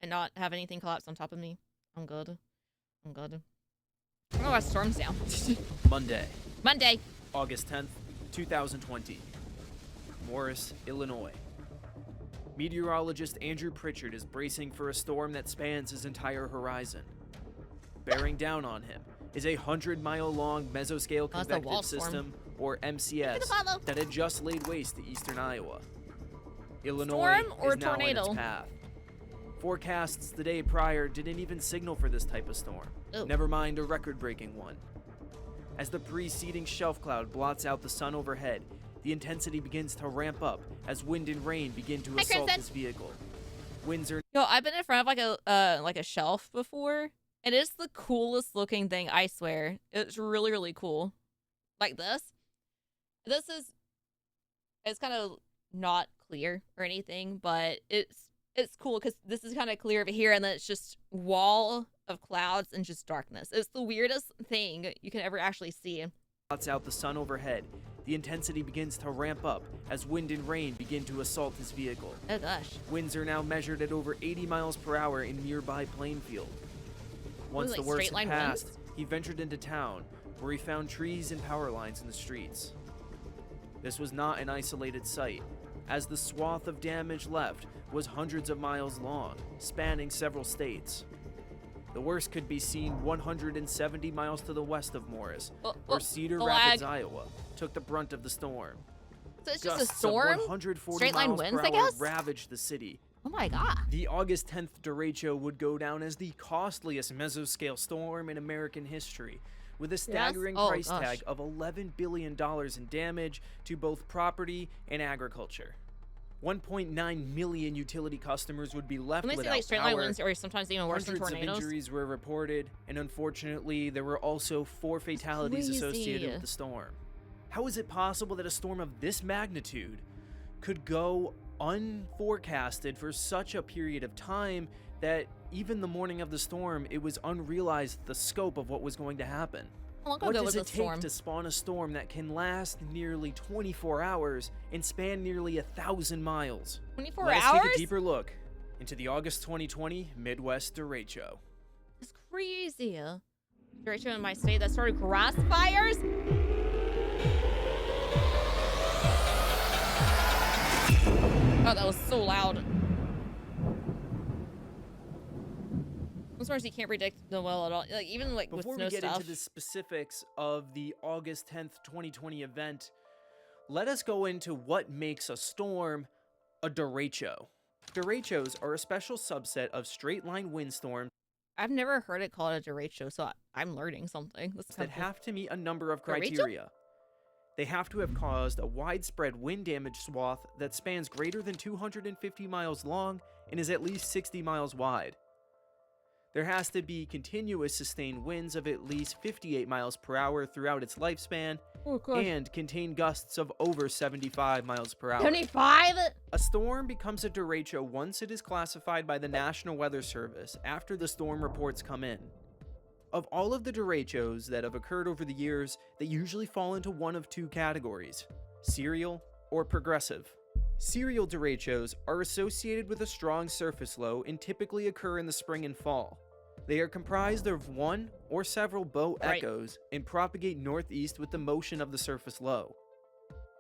and not have anything collapse on top of me. I'm good. I'm good. Oh, a storm's down. Monday, Monday. August 10th, 2020. Morris, Illinois. Meteorologist Andrew Pritchard is bracing for a storm that spans his entire horizon. Bearing down on him is a 100-mile-long mesoscale That's a wall convective storm. system, or MCS, follow. that had just laid waste to eastern Iowa. Illinois Storm or is now in tornado? its path. Forecasts the day prior didn't even signal for this type of storm, Ooh. never mind a record-breaking one. As the preceding shelf cloud blots out the sun overhead, the intensity begins to ramp up as wind and rain begin to assault Kristen. his vehicle. Winds are Yo, I've been in front of like a shelf before, and it's the coolest looking thing, I swear. It's really, really cool. Like this. It's kind of not clear or anything, but it's cool because this is kind of clear over here, and then it's just wall of clouds and just darkness. It's the weirdest thing you can ever actually see. blots out the sun overhead. The intensity begins to ramp up as wind and rain begin to assault his vehicle. Oh gosh. Winds are now measured at over 80 miles per hour in nearby Plainfield. Once like the worst straight line had passed, winds? he ventured into town, where he found trees and power lines in the streets. This was not an isolated site, as the swath of damage left was hundreds of miles long, spanning several states. The worst could be seen 170 miles to the west of Morris, where Cedar Rapids, Iowa, took the brunt of the storm. So it's just Gusts a storm? of 140 Straight line miles winds, per I hour guess? ravaged the city. Oh my god. The August 10th derecho would go down as the costliest mesoscale storm in American history, with a staggering price tag of $11 billion in damage to both property and agriculture. 1.9 million utility customers would be left When they without say like straight line power. winds, or sometimes even worse than Hundreds of tornadoes. injuries were reported, and unfortunately, there were also 4 fatalities associated crazy. with the storm. How is it possible that a storm of this magnitude could go unforecasted for such a period of time that even the morning of the storm, it was unrealized the scope of what was going to happen? How long What ago does was it the take storm? to spawn a storm that can last nearly 24 hours and span nearly 1,000 miles? 24 Let us hours? take a deeper look into the August 2020 Midwest derecho. It's crazy. Derecho in my state that started grass fires? Oh, that was so loud. Sometimes you can't predict the well at all. Like even like Before with snow we get stuff. into the specifics of the August 10th, 2020 event, let us go into what makes a storm a derecho. Derechos are a special subset of straight-line windstorms I've never heard it called a derecho, so I'm learning something. That's that kind of cool. have to meet a number of Derecho? criteria. They have to have caused a widespread wind damage swath that spans greater than 250 miles long and is at least 60 miles wide. There has to be continuous sustained winds of at least 58 miles per hour throughout its lifespan, Oh gosh. and contain gusts of over 75 miles per hour. 75? A storm becomes a derecho once it is classified by the National Weather Service after the storm reports come in. Of all of the derechos that have occurred over the years, they usually fall into one of two categories: serial or progressive. Serial derechos are associated with a strong surface low and typically occur in the spring and fall. They are comprised of one or several bow echoes and propagate northeast with the motion of the surface low.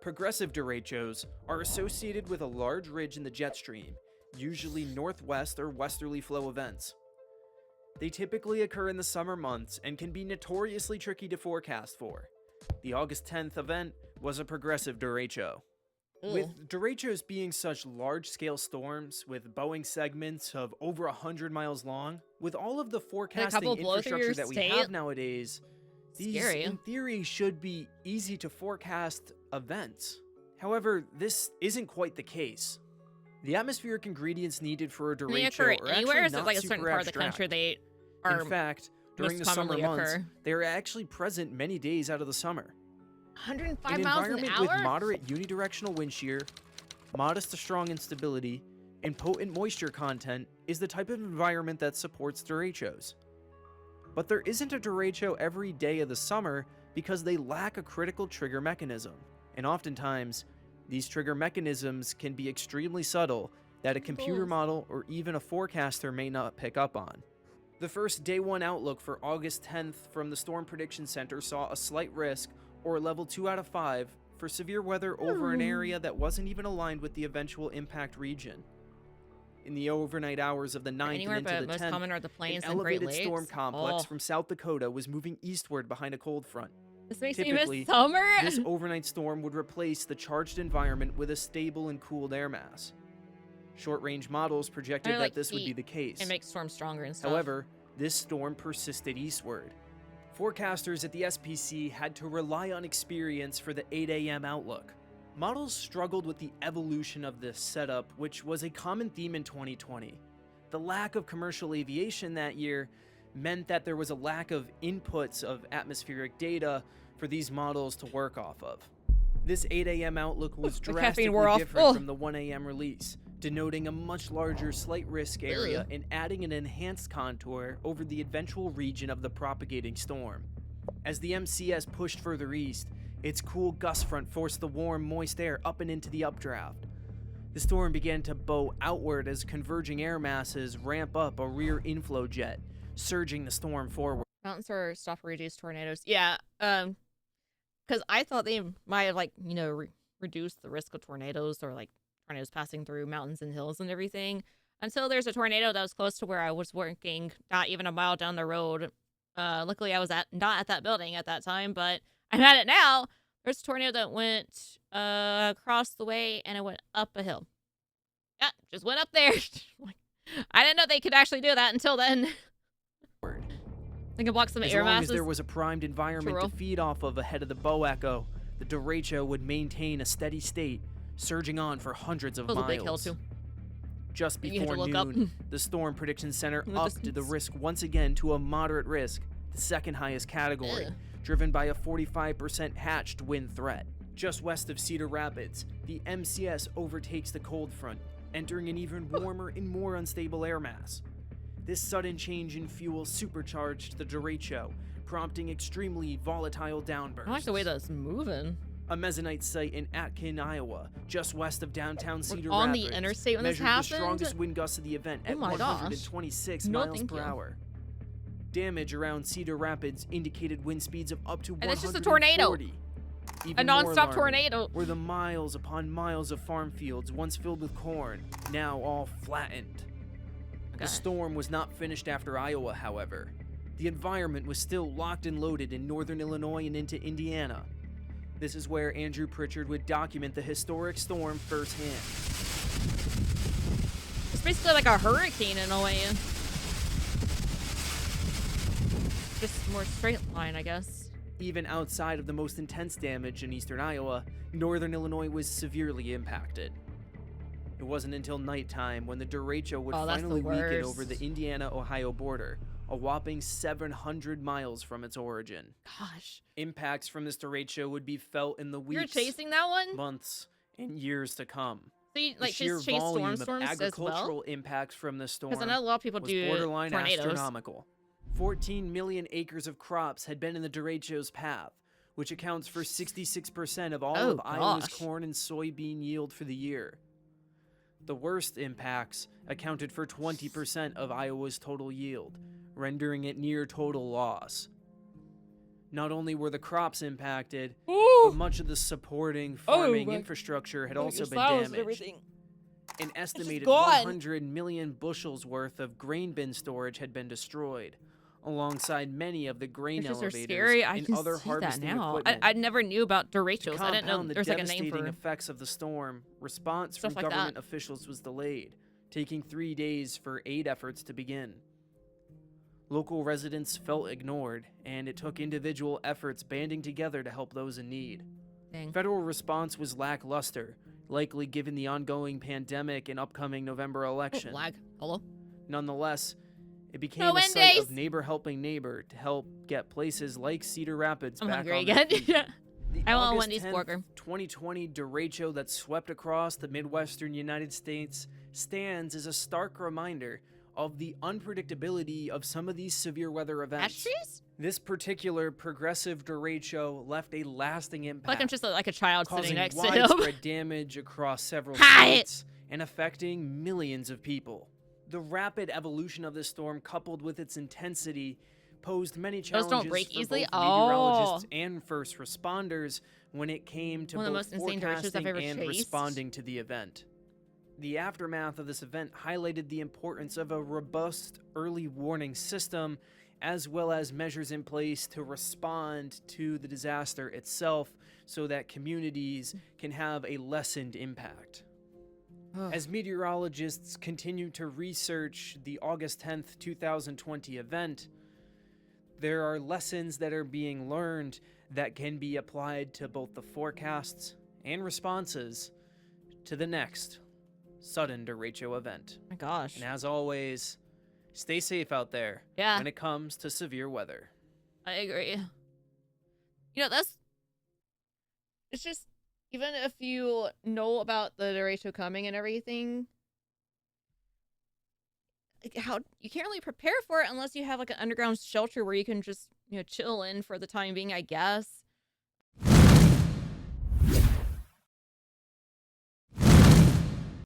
Progressive derechos are associated with a large ridge in the jet stream, usually northwest or westerly flow events. They typically occur in the summer months and can be notoriously tricky to forecast for. The August 10th event was a progressive derecho. With derechos being such large-scale storms with bowing segments of over 100 miles long, with all of the forecasting infrastructure that we have nowadays, these, in theory, should be easy to forecast events. However, this isn't quite the case. The atmospheric ingredients needed for a derecho are actually not like a super certain part of the abstract. country they are. In fact, during the summer months, they are actually present many days out of the summer. 105 An miles an environment hour? with moderate unidirectional wind shear, modest to strong instability, and potent moisture content is the type of environment that supports derechos. But there isn't a derecho every day of the summer because they lack a critical trigger mechanism, and oftentimes, these trigger mechanisms can be extremely subtle that a computer Goals. model or even a forecaster may not pick up on. The first day 1 outlook for August 10th from the Storm Prediction Center saw a slight risk, or level 2 out of 5, for severe weather over an area that wasn't even aligned with the eventual impact region. In the overnight hours of the 9th Anywhere and into but the most 10th, common are the an plains and Great elevated Lakes. storm complex Oh, from South Dakota was moving eastward behind a cold front. this makes Typically, me miss summer. This overnight storm would replace the charged environment with a stable and cooled air mass. Short-range models projected Kinda that like this would be heat. the case. It makes storms stronger and stuff. However, this storm persisted eastward. Forecasters at the SPC had to rely on experience for the 8 a.m. outlook. Models struggled with the evolution of this setup, which was a common theme in 2020. The lack of commercial aviation that year meant that there was a lack of inputs of atmospheric data for these models to work off of. This 8 a.m. outlook was The caffeine drastically wore off. different Oh. from the 1 a.m. release, denoting a much larger slight risk area Ugh. and adding an enhanced contour over the eventual region of the propagating storm. As the MCS pushed further east, its cool gust front forced the warm, moist air up and into the updraft. The storm began to bow outward as converging air masses ramp up a rear inflow jet, surging the storm forward. Mountains are stop or reduce tornadoes. Yeah, because I thought they might have, like, you know, reduced the risk of tornadoes, or like tornadoes passing through mountains and hills and everything, until there's a tornado that was close to where I was working, not even a mile down the road. Luckily I was not at that building at that time, but I'm at it now. There's a tornado that went across the way, and it went up a hill. Yeah, just went up there. Like, I didn't know they could actually do that until then. They can block some As air long masses. as there was a primed environment True. to feed off of ahead of the bow echo, the derecho would maintain a steady state, surging on for hundreds of That was a miles. big hill too. Just You had to before look up. noon, the Storm Prediction Center In the upped the distance. risk once again to a moderate risk, the second highest category, Ugh. driven by a 45% hatched wind threat. Just west of Cedar Rapids, the MCS overtakes the cold front, entering an even warmer and more unstable air mass. This sudden change in fuel supercharged the derecho, prompting extremely volatile downbursts. I like the way that's moving. A mesocyte site in Atkin, Iowa, just west of downtown Cedar on Rapids, the interstate when this measured the happened? strongest wind gusts of the event Oh at my gosh. 126 No, miles thank per you. hour. Damage around Cedar Rapids indicated wind speeds of up to 140. And it's just a tornado. Even A more non-stop alarming tornado. were the miles upon miles of farm fields once filled with corn, now all flattened. The Okay. storm was not finished after Iowa, however. The environment was still locked and loaded in northern Illinois and into Indiana. This is where Andrew Pritchard would document the historic storm firsthand. It's basically like a hurricane in a way. Just more straight line, I guess. Even outside of the most intense damage in eastern Iowa, northern Illinois was severely impacted. It wasn't until nighttime when the derecho would Oh, that's the finally weaken worst. over the Indiana-Ohio border, a whopping 700 miles from its origin. Gosh. Impacts from this derecho would be felt in the You're weeks, chasing that one? months, and years to come. So you, The like, sheer just chase volume storms of as agricultural well? impacts from the storm Because I know a lot of people was do borderline tornadoes. astronomical. 14 million acres of crops had been in the derecho's path, which accounts for 66% of all Oh, of Iowa's gosh. corn and soybean yield for the year. The worst impacts accounted for 20% of Iowa's total yield, rendering it near total loss. Not only were the crops impacted, but much of the supporting farming my- infrastructure had Look at also your been flowers and damaged. everything. An estimated gone. 100 million bushels worth of grain bin storage had been destroyed, alongside many of the grain Pictures are elevators scary. I and can other see that harvesting now. equipment. I never knew about To derechos. I didn't know compound the there's like a name devastating for effects of the storm, response stuff from like government that. officials was delayed, taking 3 days for aid efforts to begin. Local residents felt ignored, and it took individual efforts banding together to help those in need. Dang. Federal response was lackluster, likely given the ongoing pandemic and upcoming November Oh, election. lag. Hello? Nonetheless, it became No a site Wendy's! of neighbor helping neighbor to help get places like Cedar Rapids I'm back hungry on their again. feet. The I want a August Wendy's 10th, burger. 2020 derecho that swept across the Midwestern United States stands as a stark reminder of the unpredictability of some of these severe weather Ash events. trees? This particular progressive derecho left a lasting I feel impact, like I'm just like a child causing sitting next to him. widespread damage across several Hi. states and affecting millions of people. The rapid evolution of this storm, coupled with its intensity, posed many Those challenges don't break for easily? both Oh. meteorologists and first responders when it came to One of the both most insane derechos I've forecasting ever and chased. responding to the event. The aftermath of this event highlighted the importance of a robust early warning system, as well as measures in place to respond to the disaster itself so that communities can have a lessened impact. Ugh. As meteorologists continue to research the August 10th, 2020 event, there are lessons that are being learned that can be applied to both the forecasts and responses to the next sudden derecho event. My gosh. And as always, stay safe out there Yeah. when it comes to severe weather. I agree. It's just, even if you know about the derecho coming and everything, like, how you can't really prepare for it unless you have like an underground shelter where you can just chill in for the time being, I guess.